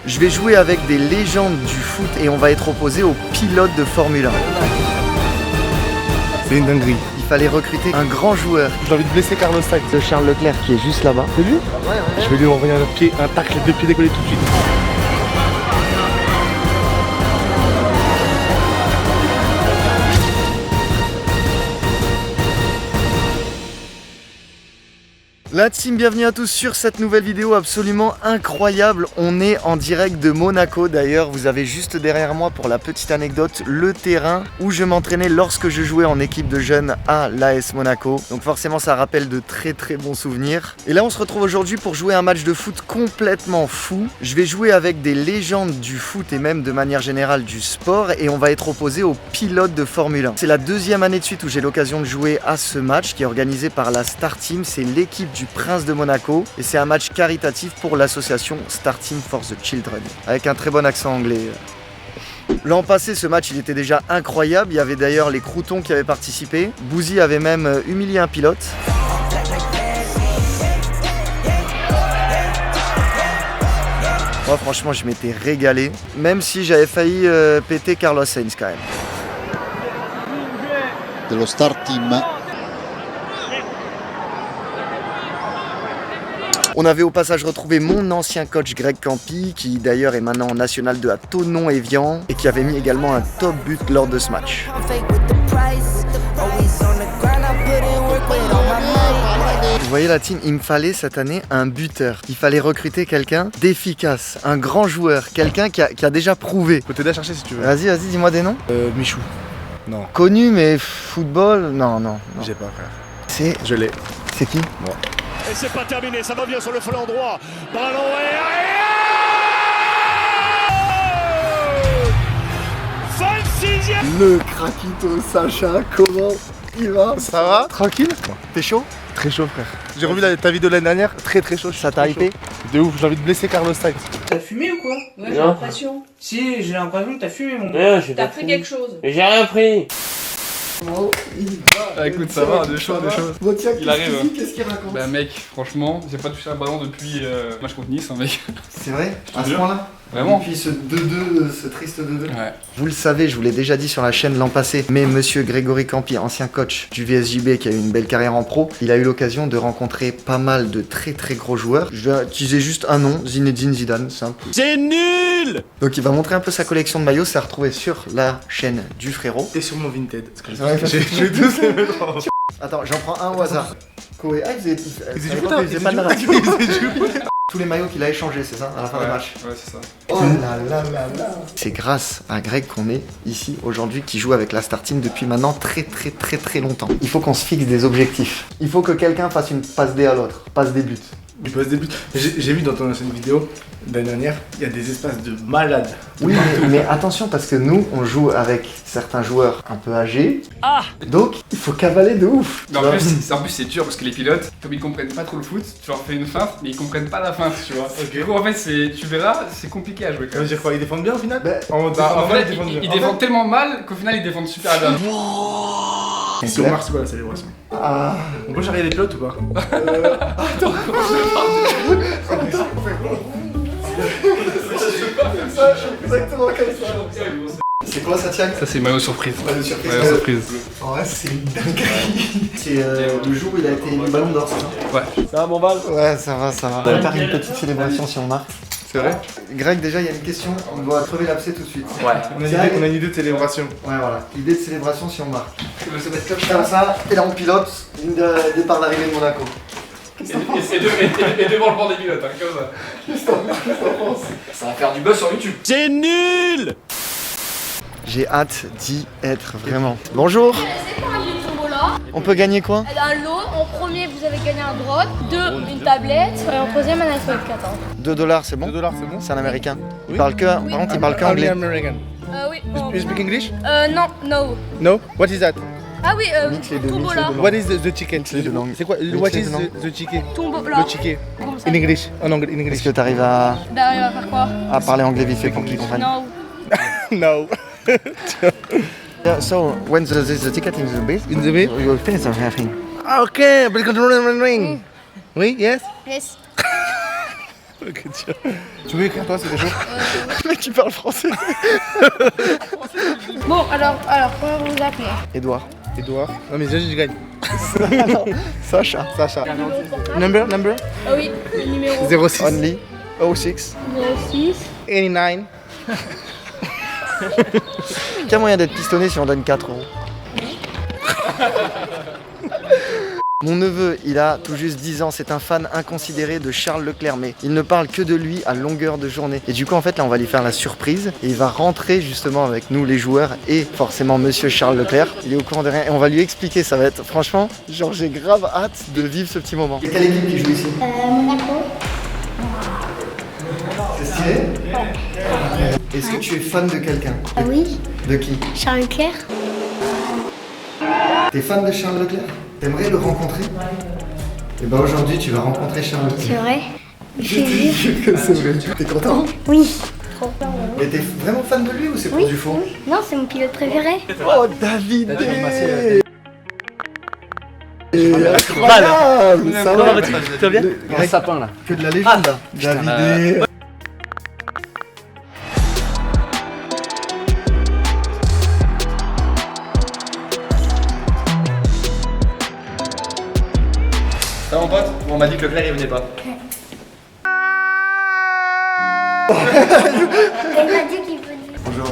Je vais jouer avec des légendes du foot et on va être opposé aux pilotes de Formule 1. C'est une dinguerie. Il fallait recruter un grand joueur. J'ai envie de blesser Carlos Sainz. De Charles Leclerc qui est juste là-bas. C'est lui? Ouais. Je vais lui envoyer un tacle, les deux pieds décollés tout de suite. La team, bienvenue à tous sur cette nouvelle vidéo absolument incroyable. On est en direct de Monaco. D'ailleurs, vous avez juste derrière moi, pour la petite anecdote, le terrain où je m'entraînais lorsque je jouais en équipe de jeunes à l'AS Monaco. Donc forcément, ça rappelle de très bons souvenirs. Et là, on se retrouve aujourd'hui pour jouer un match de foot complètement fou. Je vais jouer avec des légendes du foot et même de manière générale du sport. Et on va être opposé aux pilotes de Formule 1. C'est la deuxième année de suite où j'ai l'occasion de jouer à ce match qui est organisé par la Star Team. C'est l'équipe du Prince de Monaco et c'est un match caritatif pour l'association Star Team for the Children avec un très bon accent anglais. L'an passé, ce match il était déjà incroyable. Il y avait d'ailleurs les croutons qui avaient participé. Bouzy avait même humilié un pilote. Moi, franchement, je m'étais régalé, même si j'avais failli péter Carlos Sainz quand même. Dello Star Team. On avait au passage retrouvé mon ancien coach Greg Campi, qui d'ailleurs est maintenant en National 2 à Thonon-Évian et qui avait mis également un top but lors de ce match. Vous voyez la team, il me fallait cette année un buteur. Il fallait recruter quelqu'un d'efficace, un grand joueur, quelqu'un qui a déjà prouvé. Je peux t'aider à chercher si tu veux. Vas-y, dis-moi des noms. Michou. Non. Connu mais football, non. J'ai pas, frère. Je l'ai. C'est qui? Moi. Et c'est pas terminé, ça va bien sur le flanc droit. Ballon et 26e. Le craquito Sacha, comment il va? Ça va? Tranquille? T'es chaud? Très chaud, frère. J'ai revu ta vidéo de l'année dernière, très chaud. Ça t'a hypé? De ouf, j'ai envie de blesser Carlos Sainz. T'as fumé ou quoi? Ouais, j'ai l'impression. Si, j'ai l'impression que t'as fumé, mon Ouais, gars. T'as pris quelque chose. J'ai rien pris. Oh, il va. Ah, écoute, ça va, de chaud. Bon, tiens, Il arrive. Qu'est-ce qu'il raconte? Bah mec, franchement, j'ai pas touché un ballon depuis match contre Nice, hein, mec. C'est vrai? te À ce jure. point-là? Vraiment? Depuis ce 2-2, ce triste 2-2. Ouais. Vous le savez, je vous l'ai déjà dit sur la chaîne l'an passé, mais monsieur Grégory Campi, ancien coach du VSJB qui a eu une belle carrière en pro, il a eu l'occasion de rencontrer pas mal de très gros joueurs. Je vais utiliser juste un nom, Zinedine Zidane, simple. C'est nul. Donc il va montrer un peu sa collection de maillots, c'est à retrouver sur la chaîne du frérot. Et sur mon Vinted. Ouais, Je vais tous les mettre en... Attends, j'en prends un au hasard. Koé, ah, il faisait du foot, hein, il faisait il pas de la faisait du Tous les maillots qu'il a échangés, c'est ça, à la fin du match. Ouais, c'est ça. Oh là. C'est grâce à Greg qu'on est ici aujourd'hui, qui joue avec la Star Team depuis maintenant très longtemps. Il faut qu'on se fixe des objectifs. Il faut que quelqu'un fasse une passe D à l'autre, passe des buts. Du passe des buts. J'ai vu dans ton ancienne vidéo l'année dernière, il y a des espaces de malades. Oui, mais attention parce que nous, on joue avec certains joueurs un peu âgés. Ah. Donc, il faut cavaler de ouf. Mais tu vois. en plus, c'est dur parce que les pilotes, comme ils comprennent pas trop le foot, tu leur fais une feinte, mais ils comprennent pas la feinte, tu vois. Du coup, en fait, tu verras, c'est compliqué à jouer Ça quand veut même. dire quoi? Ils défendent bien au final? Bah, En En fait, défendent bien. ils défendent tellement mal qu'au final, ils défendent super bien. Si on marche, c'est quoi la célébration? Ah. On peut charrier les pilotes ou pas? Exactement comme ça. C'est quoi ça, Thiago? Ça, c'est maillot surprise. Maillot surprise. Maillot surprise. En vrai, c'est une dinguerie. C'est le jour où il a été élu Ballon d'Or, c'est ça? Ouais. Ça va mon Val? Ouais, ça va. On va faire une petite célébration si on marque. C'est vrai? Greg, déjà, il y a une question. On doit crever l'abcès tout de suite. Ouais. On a une idée de célébration. Ouais, voilà. Idée de célébration si on marque. Je vais se mettre comme ça, et là on pilote, ligne de départ d'arrivée de Monaco. Et devant le banc des pilotes, hein, comme ça. Qu'est-ce que t'en penses? Ça va faire du buzz sur YouTube. C'est nul. J'ai hâte d'y être, vraiment. Bonjour. C'est quoi un tombola? On peut gagner quoi? Un lot, en premier vous avez gagné un drone, deux une tablette, et en troisième un iPhone 14. $2, c'est bon? 2$, c'est bon? C'est un américain. Il Oui. parle que, par contre, il parle que anglais. American. Oui, bon. You speak English? Non, no. No? What is that? Ah oui, Mix les deux, tombola. What is the chicken? les deux langues. C'est quoi? Mix What les is deux langues. the chicken? Tombola. Le chicken. Comme ça. In English. En anglais, in Est-ce English. que t'arrives à D'arriver à faire quoi? parler anglais vite fait pour qu'ils comprennent? No. No. Yeah, so, when the ticket in the base, In the base? you will finish everything. Okay, but control the ring. Oui, yes? Yes. Tu veux écrire toi, c'est chaud? Mais tu parles français. Bon, alors, comment vous vous appelez? Edouard. Edouard. Non mais déjà je gagne. Sacha. Sacha. Numéro de portable? Number Ah oui, le numéro 06 Only 06. 06. 89. Il y a moyen d'être pistonné si on donne 4 euros. Mon neveu, il a tout juste 10 ans, c'est un fan inconsidéré de Charles Leclerc, mais il ne parle que de lui à longueur de journée. Et du coup, en fait, là, on va lui faire la surprise et il va rentrer justement avec nous, les joueurs, et forcément Monsieur Charles Leclerc. Il est au courant de rien et on va lui expliquer, ça va être, franchement, genre j'ai grave hâte de vivre ce petit moment. Et quelle équipe qui joue ici? Monaco. C'est stylé? Est-ce que tu es fan de quelqu'un? Ah oui, De qui? Charles Leclerc. T'es fan de Charles Leclerc? T'aimerais le rencontrer? Et bah aujourd'hui tu vas rencontrer Charles C'est Leclerc. vrai? Je suis sûr. C'est vrai. T'es content? Oui. Trop. Mais t'es vraiment fan de lui ou c'est pour Oui. du faux? Non, c'est mon pilote préféré. Oh David! Incroyable! Ça va? Tu vas bien? Un sapin là. Que de la légende là. David! Ça mon pote? On m'a dit que Leclerc il venait pas. Il m'a dit qu'il venait. Bonjour.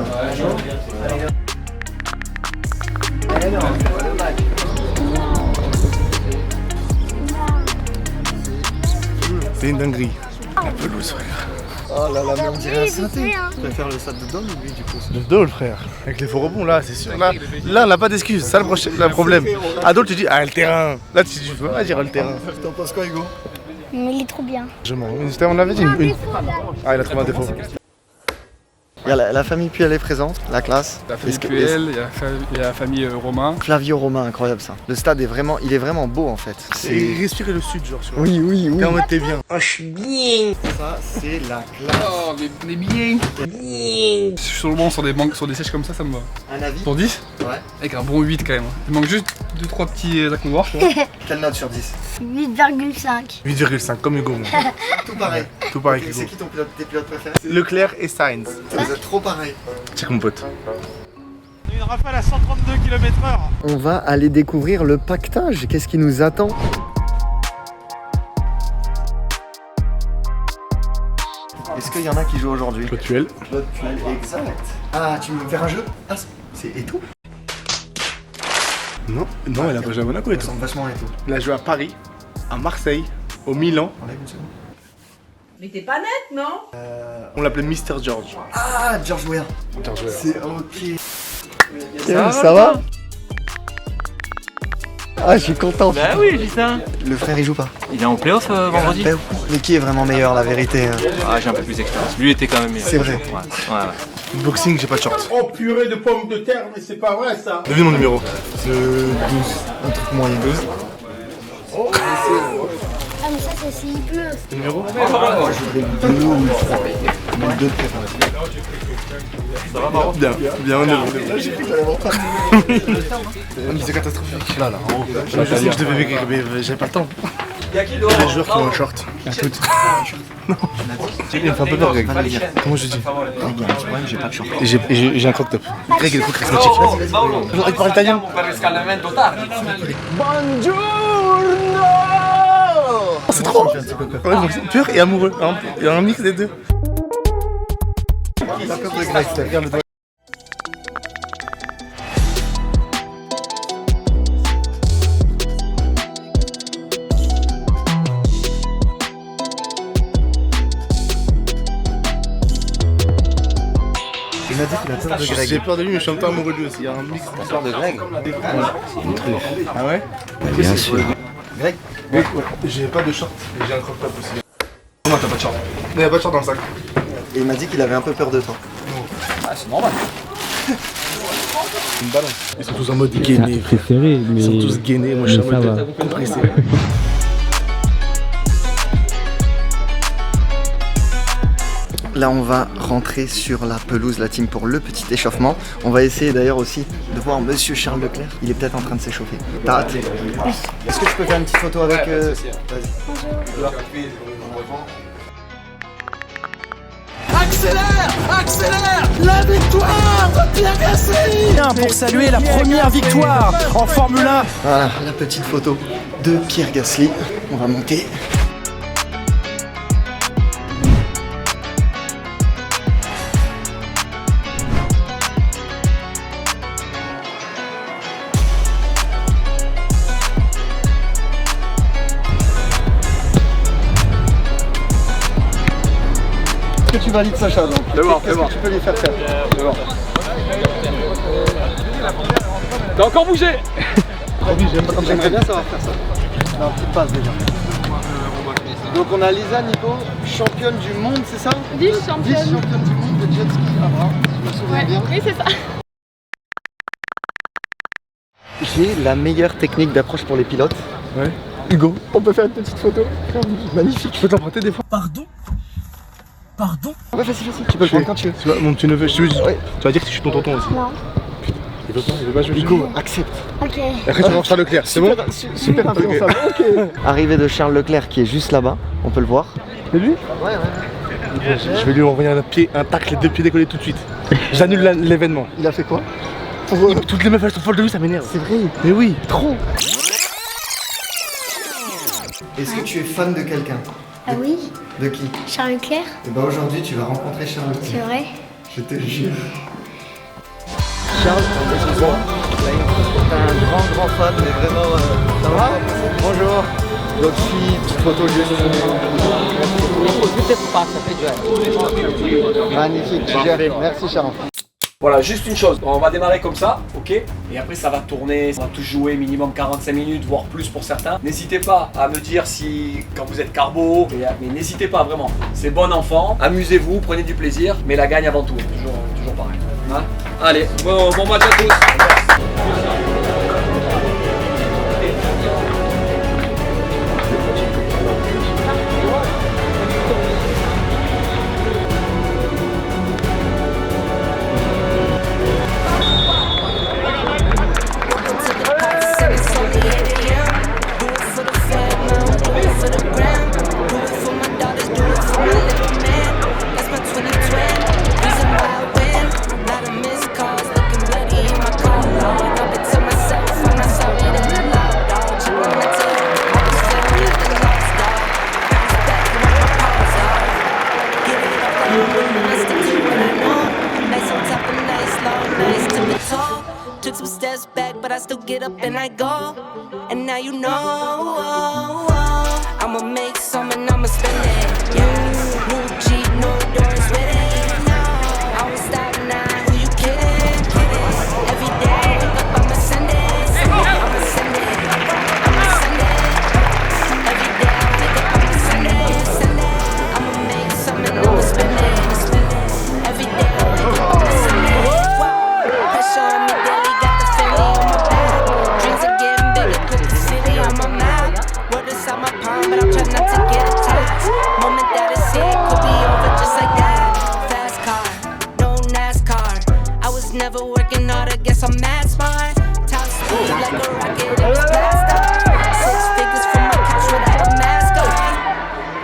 C'est une dinguerie. La pelouse, frère. Oh là là, mais on dirait un Oui, synthé. je sais, hein. Tu préfères le stade de Dôme ou lui du coup? Le Dole, frère. Avec les faux rebonds, là, c'est sûr. Là on n'a pas d'excuse. C'est ça le problème. À Dole, tu dis, ah, le terrain. Là, tu peux pas dire le terrain. T'en penses quoi Hugo? Mais il est trop bien. Je m'en. On l'avait dit une. Ah, il a trouvé un défaut. Il y a la famille Puel est présente, la classe. La famille Est-ce que- Puel, il y a la famille Romain. Flavio Romain, incroyable ça. Le stade est vraiment, il est vraiment beau en fait. Et respirer le sud, genre, tu vois. Oui, oui, oui. T'es en mode, t'es bien. Ça, c'est la classe. Oh, mais on est bien. Sur le banc, sur des sièges comme ça me va. Un avis? Sur 10? Ouais. Avec un bon 8 quand même. Il manque juste 2-3 petits accoudoirs, tu vois. Quelle note sur 10? 8,5. 8,5, comme Hugo, moi. Tout pareil. Tout pareil Ok, que c'est Hugo. qui tes pilotes préférés? Leclerc et Sainz. Vous êtes trop pareil. Check mon pote. Une rafale à 132 km/h. On va aller découvrir le pactage. Qu'est-ce qui nous attend? Est-ce qu'il y en a qui jouent aujourd'hui? Claude Puel. Claude Puel, exact. Ah, tu veux me faire un jeu? Ah, c'est et tout? Non, elle a pas joué à Monaco et Ça tout. ressemble vachement à tout. Il a joué à Paris, à Marseille, au Milan. Enlève une seconde. Mais t'es pas nette, non? On l'appelait Mr. George. Ah, George Weah. George Weah. C'est ok. Ça va? Ah, je suis content. Bah oui, j'ai ça. Le frère, il joue pas. Il est en playoff vendredi? Mais qui est vraiment meilleur, la vérité? Hein. Ah, j'ai un peu plus d'expérience. Lui était quand même meilleur. C'est vrai. Ouais. Boxing, j'ai pas de short. Oh purée de pommes de terre, mais c'est pas vrai ça. Devine mon numéro. Le 12. Un truc moyen. 12. Ah, mais ça, c'est s'il pleut. Le numéro Moi, je voudrais le 2 ou le 3. Mais le 2 de préférence. Bien, bien, on est bon. J'ai cru que t'allais avoir pas. C'est catastrophique. Là, en haut. Je sais que je devais écrire, mais j'avais pas le temps. Il y a des joueurs qui ont un short. Un foot. Non. Il me fait un peu peur, Greg. Comment je dis? Il y a un petit problème, j'ai pas de short. Et j'ai un crop top. Greg, il est trop charismatique. Genre, il parle italien. Oh, c'est trop. Ouais, donc c'est pur et amoureux. Il y a un mix des deux. La peur de Greg, Regarde le doigt. Il m'a dit qu'il a peur de Greg. J'ai peur de lui, mais je suis un peu amoureux de lui aussi. Il y a un mix. T'as peur de Greg? Ah ouais? Bien sûr. Greg? J'ai pas de short, mais j'ai un crop top aussi. Non, t'as pas de short. Il y a pas de short dans le sac. Et il m'a dit qu'il avait un peu peur de toi. Ah, c'est normal. Une balance. Ils sont tous en mode gainé. Préféré, mais... Ils sont tous gainés, moi je suis en ça mode va. compressé. Là, on va rentrer sur la pelouse, la team, pour le petit échauffement. On va essayer d'ailleurs aussi de voir Monsieur Charles Leclerc. Il est peut-être en train de s'échauffer. T'as hâte? Est-ce que tu peux faire une petite photo avec... Vas-y. Accélère. La victoire de Pierre Gasly. Pour saluer la première victoire en Formule 1. Voilà, la petite photo de Pierre Gasly. On va monter. Est-ce que tu valides Sacha donc? Qu'est-ce que tu peux lui faire faire? T'as encore bougé. J'aimerais bien savoir faire ça. Non, petite passe déjà. Donc on a Lisa Nico, championne du monde, c'est ça? Vice-championne. Vice-championne du monde de jet ski à bras, je me souviens bien. Oui, c'est ça. J'ai la meilleure technique d'approche pour les pilotes. Ouais. Hugo, on peut faire une petite photo? Magnifique. Je peux t'emprunter des fois. Pardon. Ouais, vas-y, tu peux le prendre quand tu veux. Tu vois, mon petit neveu, tu Ouais. vas dire que je suis ton tonton aussi. Non. Il veut pas jouer. Hugo, accepte. Ok. Et après tu vas voir Charles Leclerc, c'est bon? Super influençable, ok. Arrivée de Charles Leclerc qui est juste là-bas, on peut le voir. C'est lui? Ouais. Je vais lui envoyer un tacle, les deux pieds décollés tout de suite. J'annule l'événement. Il a fait quoi? Toutes les meufs elles sont folles de lui, ça m'énerve. C'est vrai. Mais oui. Trop. Est-ce que tu es fan de quelqu'un? Ah oui, De qui? Charles Leclerc, Et bah aujourd'hui tu vas rencontrer Charles c'est Leclerc. vrai. Je te jure. Charles, excuse-moi. T'es un grand fan, mais vraiment. Ça va? Bonjour. Votre fille, petite photo juste. Magnifique, tu gères. Merci Charles. Voilà, juste une chose, on va démarrer comme ça, ok? Et après ça va tourner, on va tous jouer minimum 45 minutes, voire plus pour certains. N'hésitez pas à me dire si, quand vous êtes carbo, mais n'hésitez pas vraiment. C'est bon enfant, amusez-vous, prenez du plaisir, mais la gagne avant tout, toujours pareil. Hein? Allez, bon match à tous! Took some steps back, but I still get up and I go. And now you know I'ma make some and I'ma spend it. Yeah, new Jeep, no doors with it. I won't stop now. Who you kidding? Every day I wake up, I'ma send it. I'ma send it. I'ma send it. Every day I wake up, I'ma send it. I'ma make some and I'ma spend it. Every day I wake up, I'ma send it. Pressure on me daily, got the Fendi on my back. Dreams are getting bigger, put the city on my map. Word inside my palm, but I'm trying not to get attached. Moment that I see it could be over just like that. Fast car, no NASCAR. I was never working hard, I guess I'm mad smart. Top speed like a rocket, it was blast off. 6 figures from my couch without a mask on.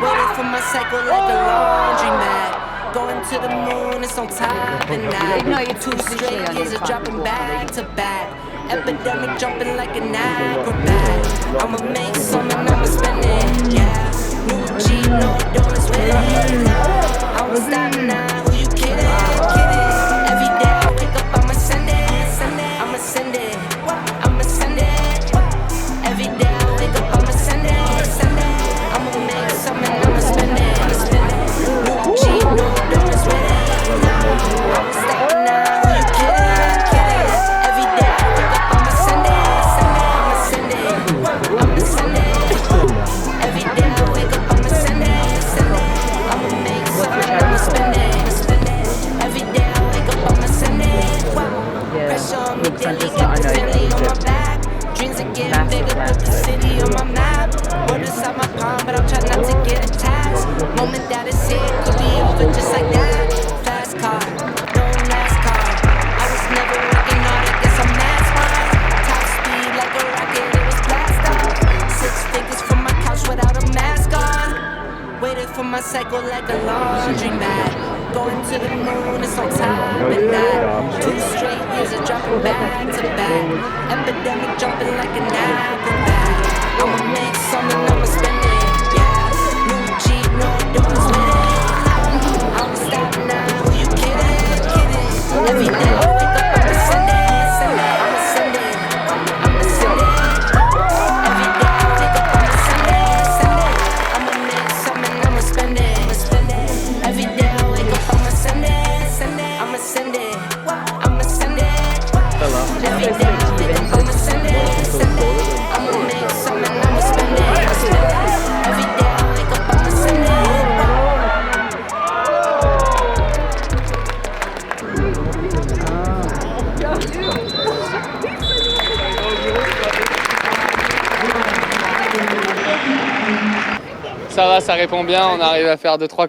Waiting for my cycle like a laundromat. Going to the moon, it's on top and now 2 straight years of dropping back to back. Epidemic jumping like an acrobat. I'ma make some and I'ma spend it, yeah. New G, no doors with it. I won't stop now, who you kidding? Every day I wake up, I'ma send it. I'ma send it, I'ma send it. Every day I wake up, I'ma send it. I'ma make some and I'ma spend it. New G, no doors with it. I won't stop now, who you kidding? Every day I wake up, I'ma send it. I'ma send it, I'ma send it. Every day I wake up, I'ma send it. I'ma make some and I'ma spend it. the moon is on top at night. 2 straight years of dropping back to back. Epidemic jumping like an acrobat. I'ma make something, I'ma spend it. Yeah, new Jeep, no doors with it. I'ma stop now, who you kidding? Kidding. Every day I wake up, I'ma send it, send it. I'ma send it, I'ma send it. Every day I wake up, I'ma send it, send it. I'ma make something, I'ma spend it, I'ma spend it. Every day I wake up, I'ma send it, send it. I'ma send it, I'ma send it. Every day I wake up, I'ma send it, send it. I'ma make something, I'ma spend it, I'ma spend it. Every day I wake up, I'ma send it. Ça va, ça répond bien. On arrive à faire 2-3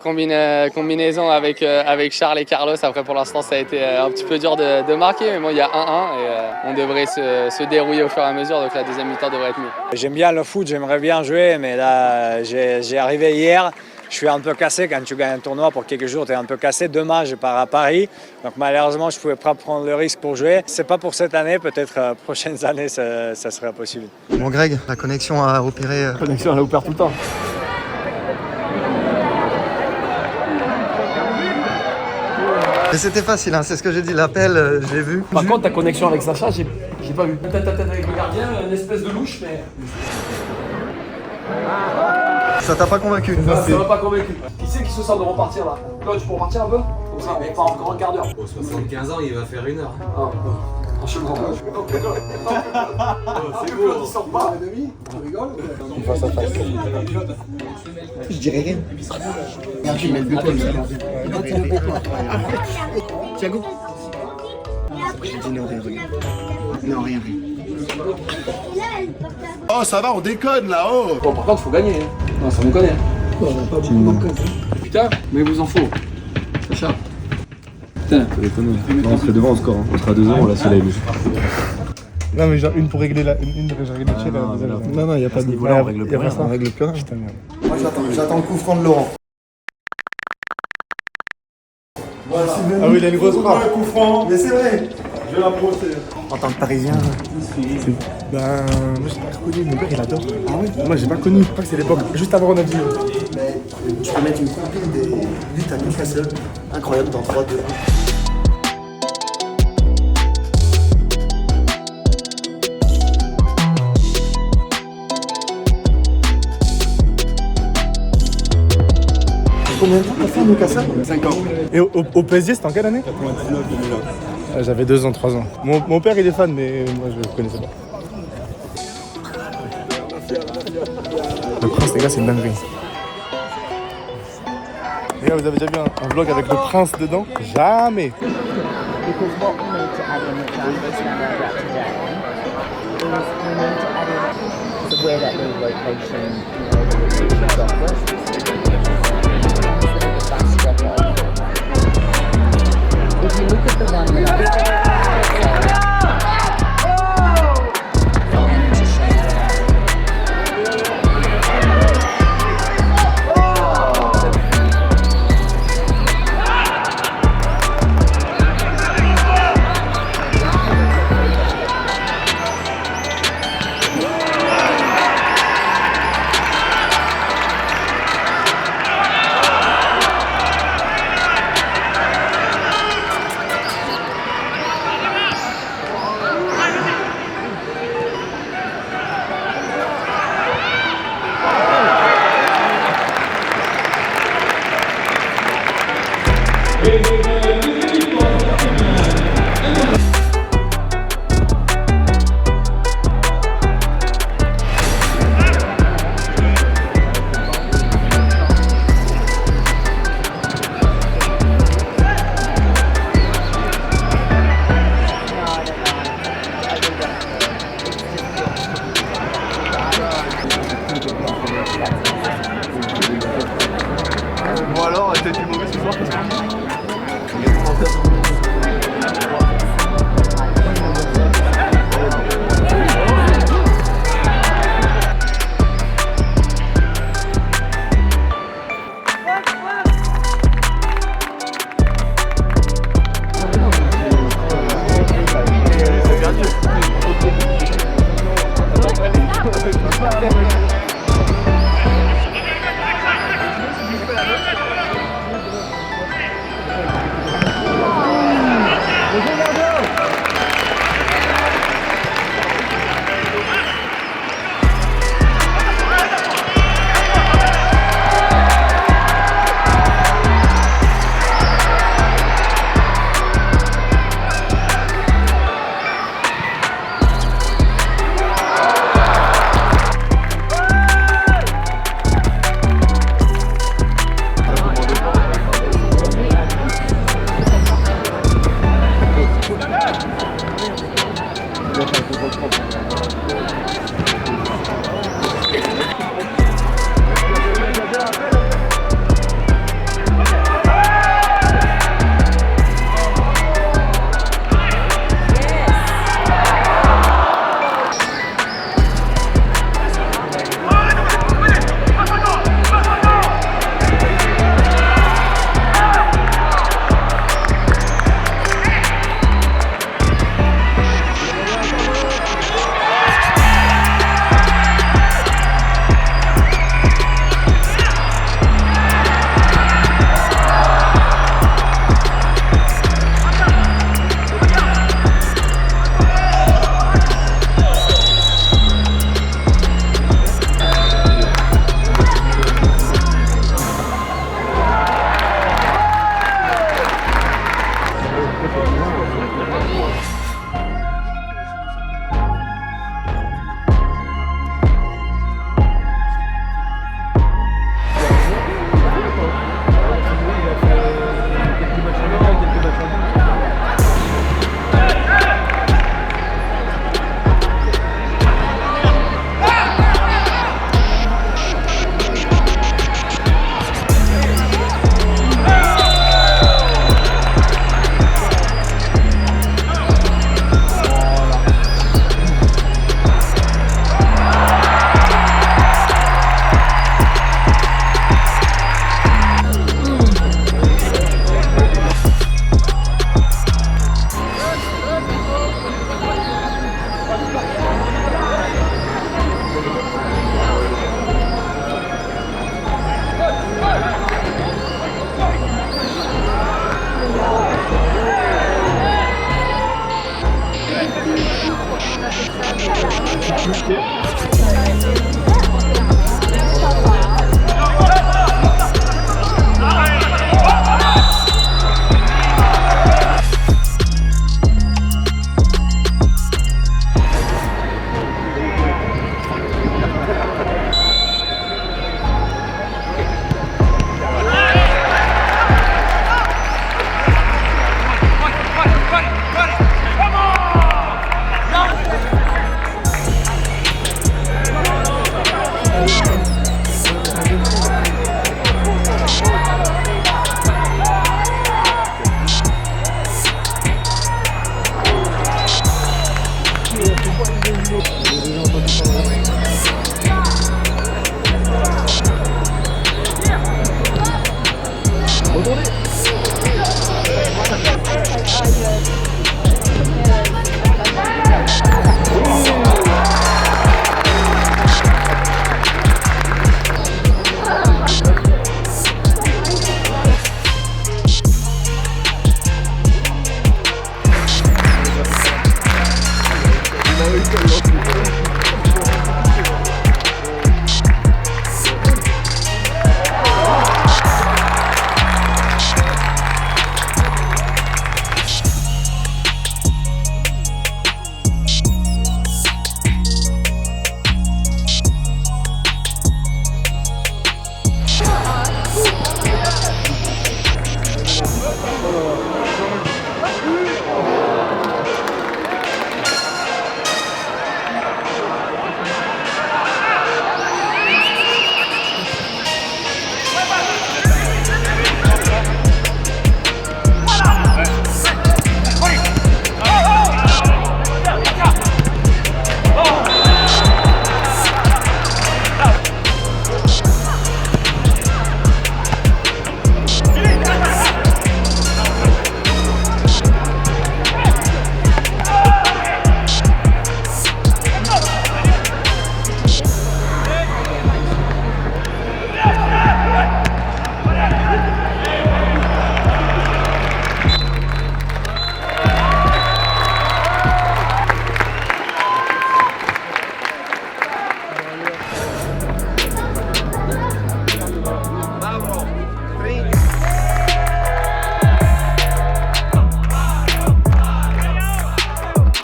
combinaisons avec Charles et Carlos. Après, pour l'instant, ça a été un petit peu dur de marquer. Mais bon, il y a 1-1 et on devrait se dérouiller au fur et à mesure. Donc la deuxième mi-temps devrait être mieux. J'aime bien le foot, j'aimerais bien jouer. Mais là, j'ai arrivé hier. Je suis un peu cassé. Quand tu gagnes un tournoi pour quelques jours, tu es un peu cassé. Demain, je pars à Paris. Donc malheureusement, je ne pouvais pas prendre le risque pour jouer. C'est pas pour cette année. Peut-être prochaines années, ça serait possible. Bon Greg, la connexion a opéré. La connexion, elle opère tout le temps. Mais c'était facile, hein, c'est ce que j'ai dit, l'appel, je l'ai vu. Par contre, ta connexion avec Sacha, j'ai pas vu. Peut-être avec le gardien, une espèce de louche, mais... Ça t'a pas convaincu? Ça m'a pas convaincu. Qui c'est qui se sent de repartir là? Là, tu peux repartir un peu? Comme ça, on part encore un quart d'heure. Au 75 ans, il va faire 1 heure. Franchement, c'est beau. Il sort pas. Tu rigoles? Face à face. Je dirais rien. Regarde, il met le but comme ça. Thiago. J'ai dit non, rien, regarde. Non, rien. Oh, ça va, on déconne là-haut. Bon, par contre, faut gagner. Hein. Non, ça me connaît. Putain, mais vous en faut. Sacha. Putain. Faut déconner. Non, on serait devant au score. Hein. On sera 2-0, là, c'est la élu. Non, mais genre une pour régler la. Une pour régler le pied, là. Non, il y a pas de niveau. On règle plus rien. On règle plus rien. Putain, merde. Moi, j'attends le coup franc de Laurent. Ah oui, il a une grosse frappe. Coup franc. Mais c'est vrai. Je vais la brosser. En tant que Parisien. Ben, moi j'ai pas connu, mon père il adore. Ah ouais? Moi j'ai pas connu, je crois que c'est l'époque juste avant Ronaldinho. Mais tu peux mettre une compile des buts à Newcastle. Incroyable dans 3-2. Combien de temps t'as fait à Newcastle? 5 ans. Et au PSG c'était en quelle année? 99-2001. J'avais 2 ans, 3 ans. Mon père il est fan, mais moi je le connaissais pas. Le Prince, les gars, c'est une dinguerie. Les gars, vous avez déjà vu un vlog avec le Prince dedans? Jamais. Bon alors, t'as été mauvais ce soir parce que...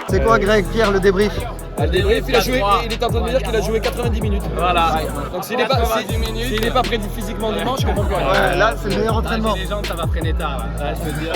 C'est quoi Greg, Pierre, le débrief? Le débrief, il est en train de me dire qu'il a joué 90 minutes. Voilà. Donc s'il n'est pas prêt physiquement dimanche, je comprends plus rien. Ouais, là c'est le meilleur entraînement. Les gens, ça va freiner tard là. Je peux te dire.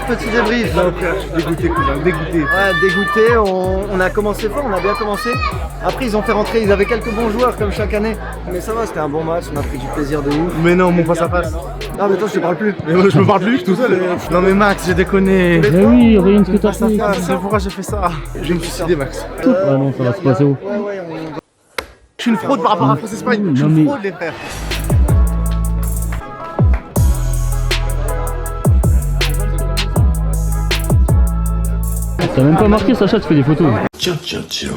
Petit débrief. Non frère, je suis dégoûté, cousin, dégoûté. Ouais, dégoûté, on a commencé fort, on a bien commencé. Après ils ont fait rentrer, ils avaient quelques bons joueurs comme chaque année. Mais ça va, c'était un bon match, on a pris du plaisir de ouf. Mais non, mon face à face. Non mais toi je te parle plus. Mais moi je me parle plus, je suis tout seul. Non mais Max, j'ai déconné. Mais oui, rien que t'as fait. C'est pourquoi j'ai fait ça. Je vais me suicider Max. Ah non, ça va se passer où? Je suis une fraude par rapport à France-Espagne. Je suis une fraude les frères. T'as même pas marqué Sacha, tu fais des photos. Ciao ciao ciao.